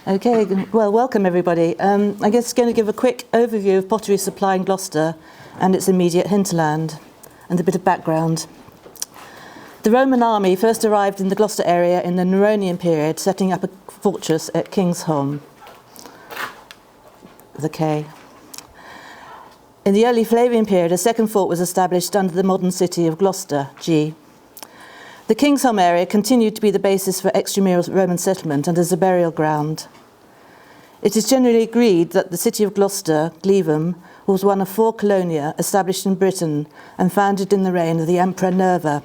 Okay, well, welcome everybody. I'm just going to give a quick overview of pottery supply in Gloucester and its immediate hinterland, and a bit of background. The Roman army first arrived in the Gloucester area in the Neronian period, setting up a fortress at Kingsholm, with a K. In the early Flavian period, a second fort was established under the modern city of Gloucester, G. The Kingsholm area continued to be the basis for extramural Roman settlement and as a burial ground. It is generally agreed that the city of Gloucester, Glevum, was one of 4 colonia established in Britain and founded in the reign of the Emperor Nerva,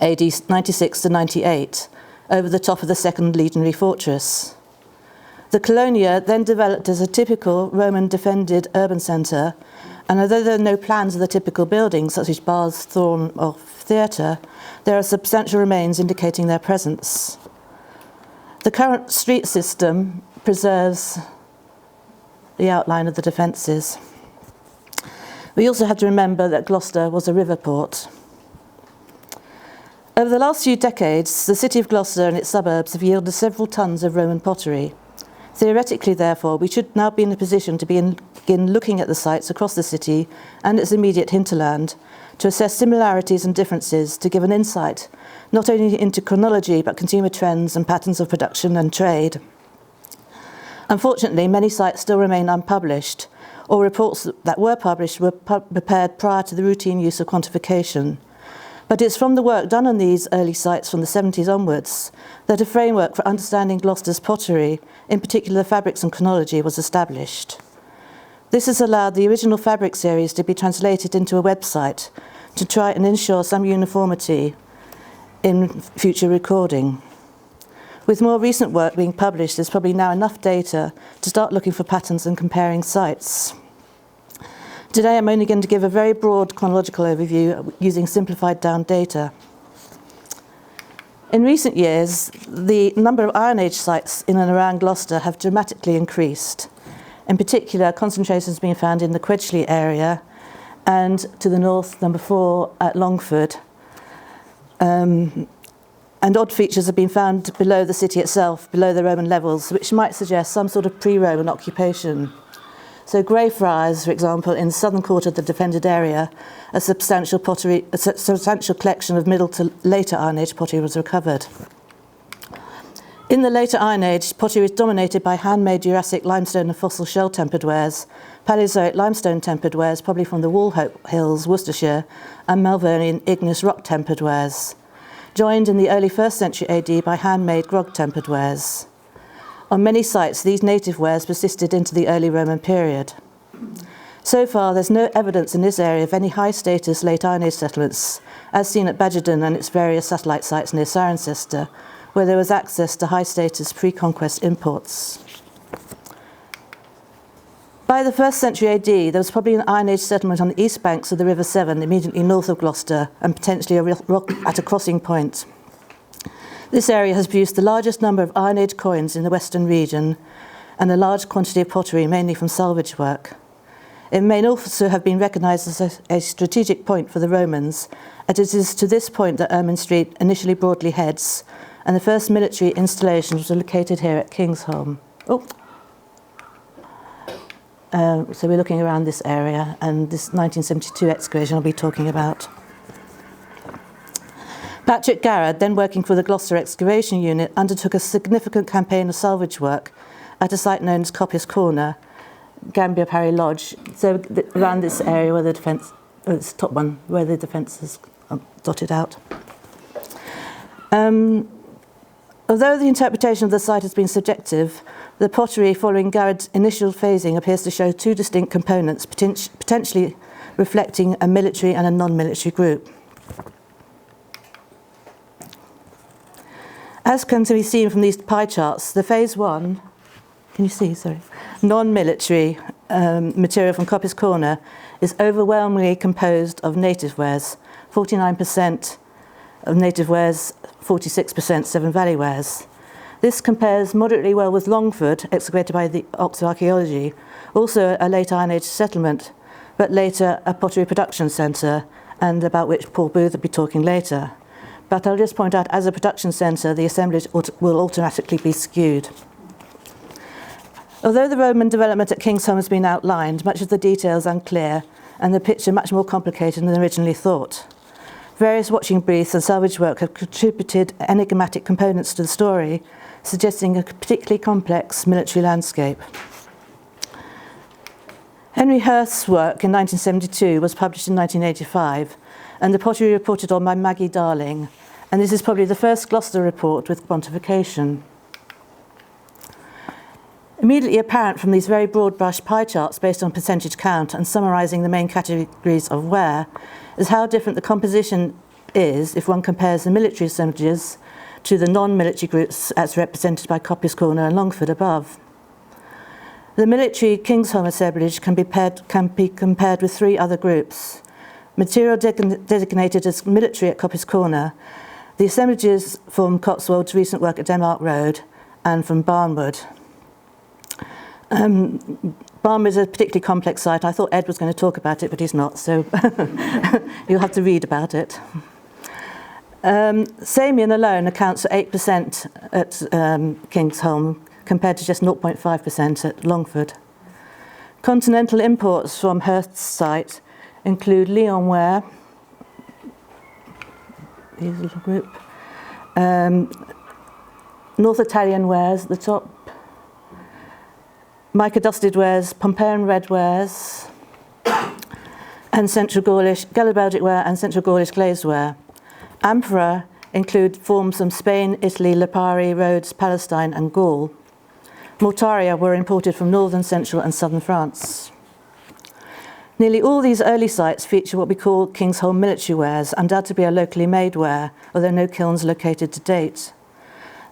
AD 96 to 98, over the top of the second legionary fortress. The colonia then developed as a typical Roman defended urban centre, and although there are no plans of the typical buildings such as baths, throne or theatre, there are substantial remains indicating their presence. The current street system preserves the outline of the defences. We also have to remember that Gloucester was a river port. Over the last few decades, the city of Gloucester and its suburbs have yielded several tons of Roman pottery. Theoretically, therefore, we should now be in a position to begin looking at the sites across the city and its immediate hinterland to assess similarities and differences, to give an insight not only into chronology but consumer trends and patterns of production and trade. Unfortunately, many sites still remain unpublished, or reports that were published were prepared prior to the routine use of quantification. But it's from the work done on these early sites from the 70s onwards that a framework for understanding Gloucester's pottery, in particular fabrics and chronology, was established. This has allowed the original fabric series to be translated into a website to try and ensure some uniformity in future recording. With more recent work being published, there's probably now enough data to start looking for patterns and comparing sites. Today I'm only going to give a very broad chronological overview using simplified down data. In recent years, the number of Iron Age sites in and around Gloucester have dramatically increased. In particular, concentrations being found in the Quedgeley area and to the north, number 4 at Longford. And odd features have been found below the city itself, below the Roman levels, which might suggest some sort of pre-Roman occupation. So Greyfriars, for example, in the southern quarter of the defended area, a substantial collection of Middle to later Iron Age pottery was recovered. In the later Iron Age, pottery was dominated by handmade Jurassic limestone and fossil shell tempered wares, Paleozoic limestone tempered wares, probably from the Woolhope Hills, Worcestershire, and Melvonian igneous rock tempered wares, joined in the early 1st century AD by handmade grog tempered wares. On many sites, these native wares persisted into the early Roman period. So far, there's no evidence in this area of any high-status late Iron Age settlements, as seen at Badgerton and its various satellite sites near Cirencester, where there was access to high-status pre-conquest imports. By the 1st century AD, there was probably an Iron Age settlement on the east banks of the River Severn, immediately north of Gloucester, and potentially a rock at a crossing point. This area has produced the largest number of Iron Age coins in the western region and a large quantity of pottery, mainly from salvage work. It may also have been recognised as a strategic point for the Romans, as it is to this point that Ermine Street initially broadly heads, and the first military installations were located here at Kingsholm. So we're looking around this area, and this 1972 excavation I'll be talking about. Patrick Garrard, then working for the Gloucester Excavation Unit, undertook a significant campaign of salvage work at a site known as Coppice Corner, Gambier Parry Lodge, so around this area where the defence, this top one, where the defences are dotted out. Although the interpretation of the site has been subjective, the pottery following Garrett's initial phasing appears to show 2 distinct components, potentially reflecting a military and a non-military group. As can be seen from these pie charts, the phase 1, non-military material from Coppice Corner is overwhelmingly composed of native wares, 49% of native wares, 46% Severn Valley wares. This compares moderately well with Longford, excavated by the Oxford Archaeology, also a late Iron Age settlement, but later a pottery production centre, and about which Paul Booth will be talking later. But I'll just point out, as a production centre, the assemblage will automatically be skewed. Although the Roman development at Kingsholm has been outlined, much of the detail is unclear and the picture much more complicated than originally thought. Various watching briefs and salvage work have contributed enigmatic components to the story, suggesting a particularly complex military landscape. Henry Hurst's work in 1972 was published in 1985, and the Pottery reported on by Maggie Darling, and this is probably the first Gloucester report with quantification. Immediately apparent from these very broad brush pie charts based on percentage count and summarising the main categories of wear is how different the composition is if one compares the military assemblages to the non-military groups as represented by Coppice Corner and Longford above. The military Kingsholm assemblage can be compared with three other groups. Material designated as military at Coppice Corner, the assemblages from Cotswold's recent work at Denmark Road and from Barnwood. Barnwood is a particularly complex site. I thought Ed was going to talk about it, but he's not, so you'll have to read about it. Samian alone accounts for 8% at Kingsholm, compared to just 0.5% at Longford. Continental imports from Hurst's site include Lyon ware, here's a little group, North Italian wares at the top, mica dusted wares, Pompeian red wares, and Central Gaulish, Gallobelgic ware and Central Gaulish glazed ware. Amphora include forms from Spain, Italy, Lipari, Rhodes, Palestine, and Gaul. Mortaria were imported from northern, central, and southern France. Nearly all these early sites feature what we call Kingsholm military wares, undoubtedly a locally made ware, although no kilns located to date.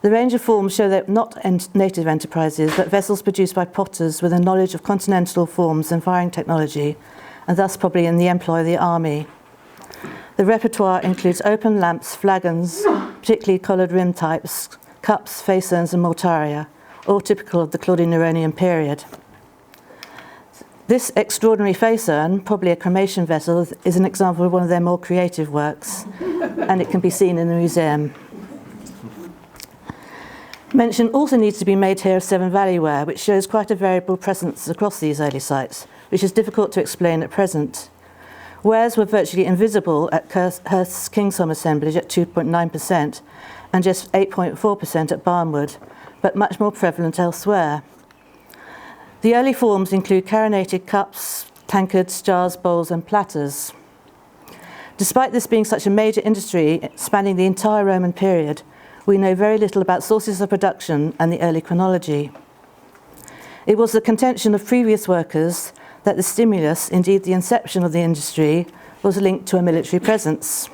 The range of forms show they're not native enterprises, but vessels produced by potters with a knowledge of continental forms and firing technology, and thus probably in the employ of the army. The repertoire includes open lamps, flagons, particularly collared rim types, cups, face-urns, and mortaria, all typical of the Claudian Neronian period. This extraordinary face-urn, probably a cremation vessel, is an example of one of their more creative works, and it can be seen in the museum. Mention also needs to be made here of Severn Valley ware, which shows quite a variable presence across these early sites, which is difficult to explain at present. Wares were virtually invisible at Hurst's Kingsholm assemblage at 2.9% and just 8.4% at Barnwood, but much more prevalent elsewhere. The early forms include carinated cups, tankards, jars, bowls, and platters. Despite this being such a major industry spanning the entire Roman period, we know very little about sources of production and the early chronology. It was the contention of previous workers that the stimulus, indeed the inception of the industry, was linked to a military presence.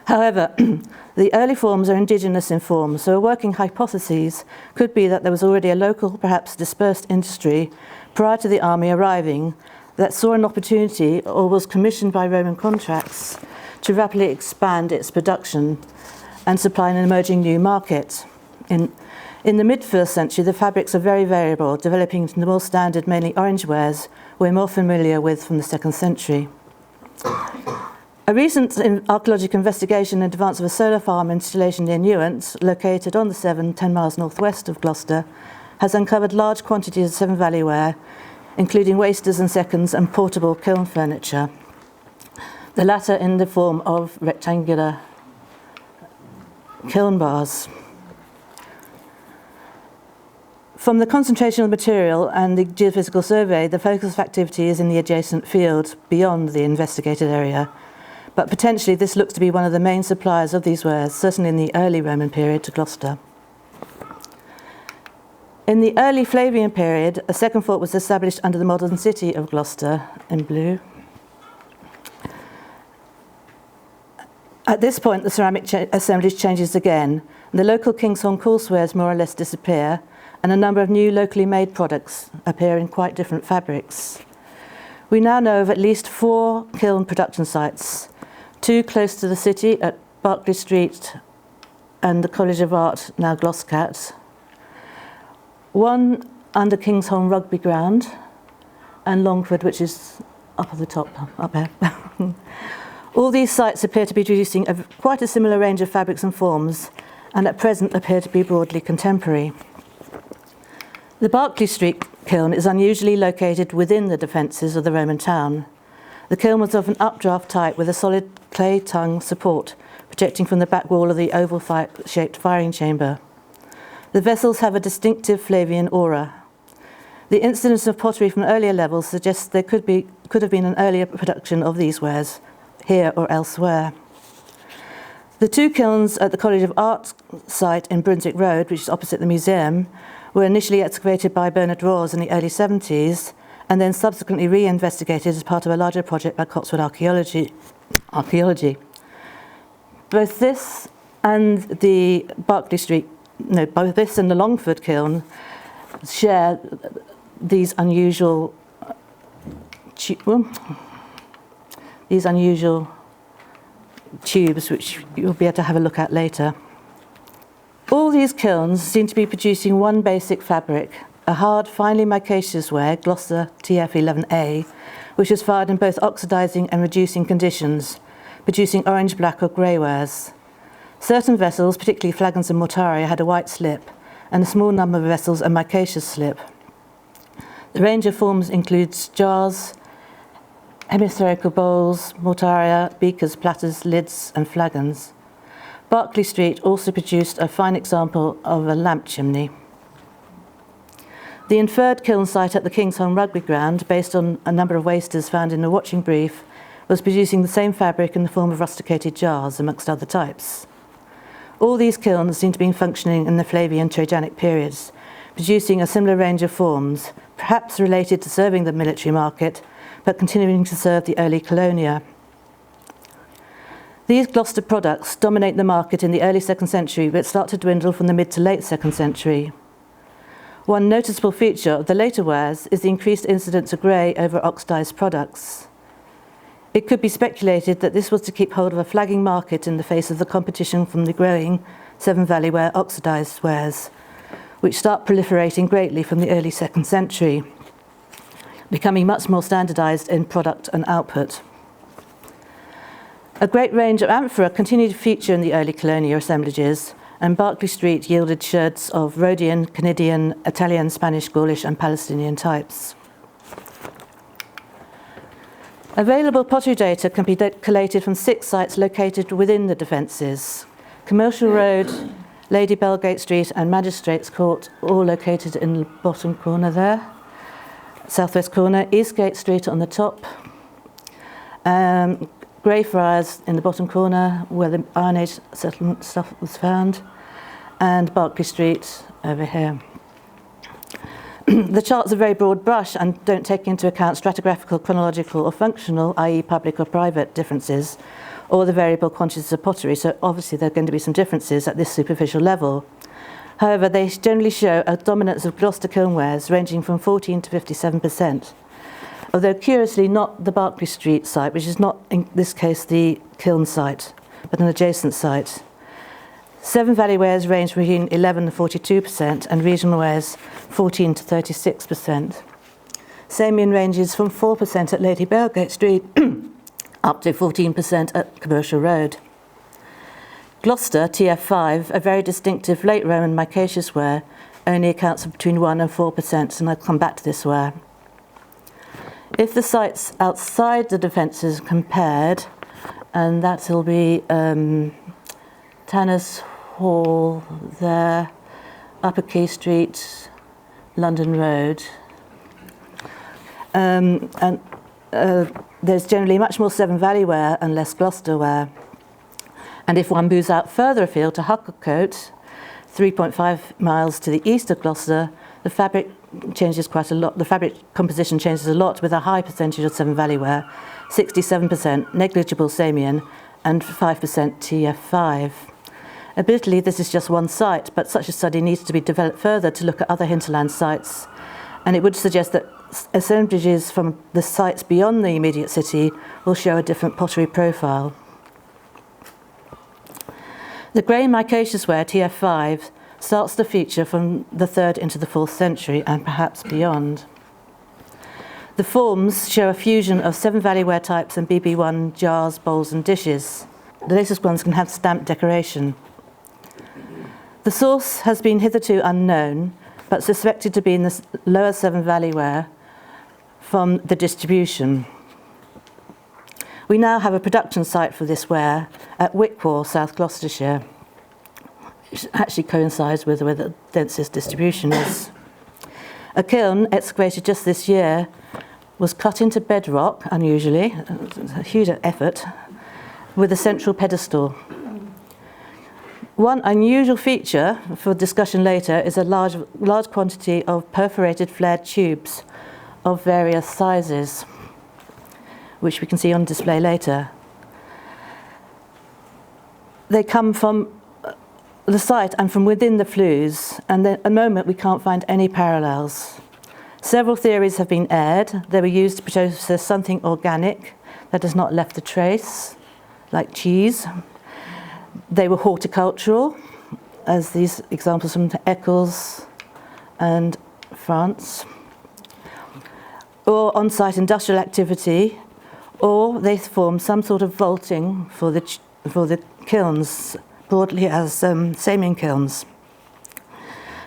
However, the early forms are indigenous in form, so a working hypothesis could be that there was already a local, perhaps dispersed industry prior to the army arriving that saw an opportunity or was commissioned by Roman contracts to rapidly expand its production and supply an emerging new market. In the mid-1st century, the fabrics are very variable, developing into the more standard, mainly orange wares we're more familiar with from the 2nd century. A recent archaeological investigation in advance of a solar farm installation near Newent, located on the Severn, 10 miles northwest of Gloucester, has uncovered large quantities of Severn Valley ware, including wasters and seconds and portable kiln furniture, the latter in the form of rectangular kiln bars. From the concentration of material and the geophysical survey, the focus of activity is in the adjacent field beyond the investigated area, but potentially this looks to be one of the main suppliers of these wares, certainly in the early Roman period, to Gloucester. In the early Flavian period, a second fort was established under the modern city of Gloucester, in blue. At this point, the ceramic assemblage changes again, and the local Kingsholm coarsewares more or less disappear, and a number of new locally made products appear in quite different fabrics. We now know of at least 4 kiln production sites, 2 close to the city at Berkeley Street and the College of Art, now Glosscat, 1 under Kingsholm Rugby Ground, and Longford, which is up at the top, up there. All these sites appear to be producing quite a similar range of fabrics and forms, and at present appear to be broadly contemporary. The Berkeley Street kiln is unusually located within the defences of the Roman town. The kiln was of an updraft type with a solid clay tongue support projecting from the back wall of the oval-shaped firing chamber. The vessels have a distinctive Flavian aura. The incidence of pottery from earlier levels suggests there could have been an earlier production of these wares, here or elsewhere. The two kilns at the College of Art site in Brunswick Road, which is opposite the museum, were initially excavated by Bernard Ross in the early 70s and then subsequently re-investigated as part of a larger project by Cotswold Archaeology. Both this and the both this and the Longford kiln share these unusual tubes, which you'll be able to have a look at later. All these kilns seem to be producing one basic fabric, a hard, finely micaceous ware, Gloucester TF11A, which is fired in both oxidizing and reducing conditions, producing orange, black or grey wares. Certain vessels, particularly flagons and mortaria, had a white slip, and a small number of vessels a micaceous slip. The range of forms includes jars, hemispherical bowls, mortaria, beakers, platters, lids and flagons. Berkeley Street also produced a fine example of a lamp chimney. The inferred kiln site at the Kingsholm rugby ground, based on a number of wasters found in the watching brief, was producing the same fabric in the form of rusticated jars, amongst other types. All these kilns seem to have been functioning in the Flavian Trajanic periods, producing a similar range of forms, perhaps related to serving the military market, but continuing to serve the early colonia. These Gloucester products dominate the market in the early 2nd century, but start to dwindle from the mid to late 2nd century. One noticeable feature of the later wares is the increased incidence of grey over oxidised products. It could be speculated that this was to keep hold of a flagging market in the face of the competition from the growing Severn Valley ware oxidised wares, which start proliferating greatly from the early 2nd century, becoming much more standardised in product and output. A great range of amphora continued to feature in the early colonia assemblages, and Berkeley Street yielded sherds of Rhodian, Canidian, Italian, Spanish, Gaulish and Palestinian types. Available pottery data can be collated from 6 sites located within the defences: Commercial Road, Lady Belgate Street and Magistrates Court, all located in the bottom corner there, southwest corner, Eastgate Street on the top, Greyfriars in the bottom corner where the Iron Age settlement stuff was found, and Berkeley Street over here. The charts are very broad brush and don't take into account stratigraphical, chronological or functional, i.e. public or private differences, or the variable quantities of pottery, so obviously there are going to be some differences at this superficial level. However, they generally show a dominance of Gloucester kilnwares ranging from 14 to 57%. Although curiously not the Berkeley Street site, which is not in this case the kiln site, but an adjacent site. Severn Valley wares range between 11 to 42% and regional wares 14 to 36%. Samian ranges from 4% at Lady Belgate Street up to 14% at Commercial Road. Gloucester TF5, a very distinctive late Roman micaceous ware, only accounts for between 1 and 4%, and I'll come back to this ware. If the sites outside the defences compared, and that will be Tanner's Hall there, Upper Quay Street, London Road, there's generally much more Severn Valley ware and less Gloucester ware. And if one moves out further afield to Hucklecote, 3.5 miles to the east of Gloucester, the fabric changes quite a lot. The fabric composition changes a lot, with a high percentage of Severn Valley ware, 67%, negligible Samian, and 5% TF5. Admittedly, this is just one site, but such a study needs to be developed further to look at other hinterland sites, and it would suggest that assemblages from the sites beyond the immediate city will show a different pottery profile. The grey micaceous ware, TF5, starts to feature from the 3rd into the 4th century and perhaps beyond. The forms show a fusion of Severn Valley ware types and BB1 jars, bowls and dishes. The latest ones can have stamped decoration. The source has been hitherto unknown, but suspected to be in the lower Severn Valley ware from the distribution. We now have a production site for this ware at Wickwall, South Gloucestershire, which actually coincides with where the densest distribution is. A kiln excavated just this year was cut into bedrock, unusually, a huge effort, with a central pedestal. One unusual feature for discussion later is a large quantity of perforated flared tubes of various sizes, which we can see on display later. They come from the site and from within the flues, and at the moment we can't find any parallels. Several theories have been aired. They were used to process something organic that has not left a trace, like cheese. They were horticultural, as these examples from Eccles and France, or on-site industrial activity, or they form some sort of vaulting for the kilns, broadly as Samian kilns.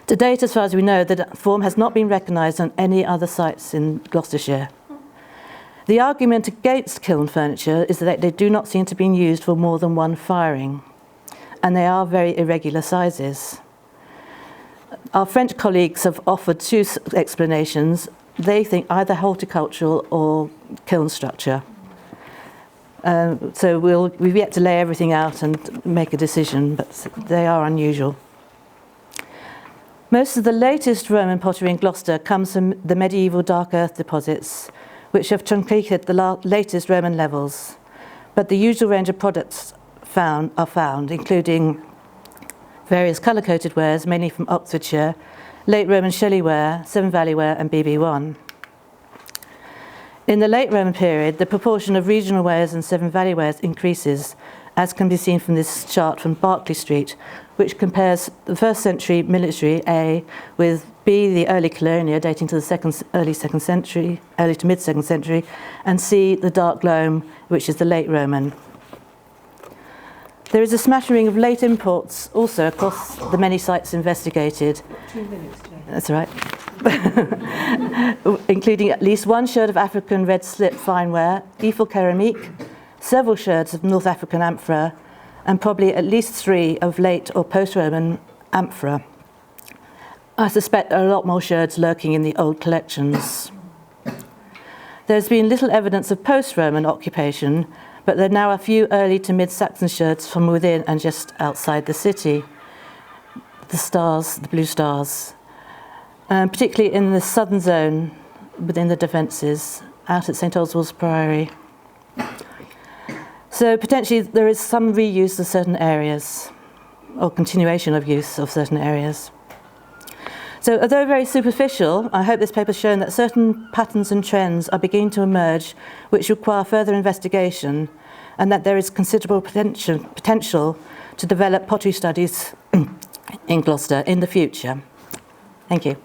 To date, as far as we know, the form has not been recognised on any other sites in Gloucestershire. The argument against kiln furniture is that they do not seem to be used for more than one firing, and they are very irregular sizes. Our French colleagues have offered two explanations. They think either horticultural or kiln structure. So we've yet to lay everything out and make a decision, but they are unusual. Most of the latest Roman pottery in Gloucester comes from the medieval dark earth deposits, which have truncated the latest Roman levels. But the usual range of products are found, including various colour-coated wares, mainly from Oxfordshire, late Roman Shelley ware, Severn Valley ware and BB1. In the late Roman period, the proportion of regional wares and Severn Valley wares increases, as can be seen from this chart from Berkeley Street, which compares the 1st century military A with B, the early colonia dating to the early to mid 2nd century, and C, the dark loam, which is the late Roman. There is a smattering of late imports also across the many sites investigated. 2 minutes, Jane. That's right. Including at least one sherd of African red slip fineware, Eiffel ceramique, several sherds of North African amphora, and probably at least 3 of late or post-Roman amphora. I suspect there are a lot more sherds lurking in the old collections. There's been little evidence of post-Roman occupation, but there are now a few early to mid-Saxon sherds from within and just outside the city. The stars, the blue stars, particularly in the southern zone within the defences, out at St Oswald's Priory. So potentially there is some reuse of certain areas, or continuation of use of certain areas. So although very superficial, I hope this paper has shown that certain patterns and trends are beginning to emerge which require further investigation, and that there is considerable potential to develop pottery studies in Gloucester in the future. Thank you.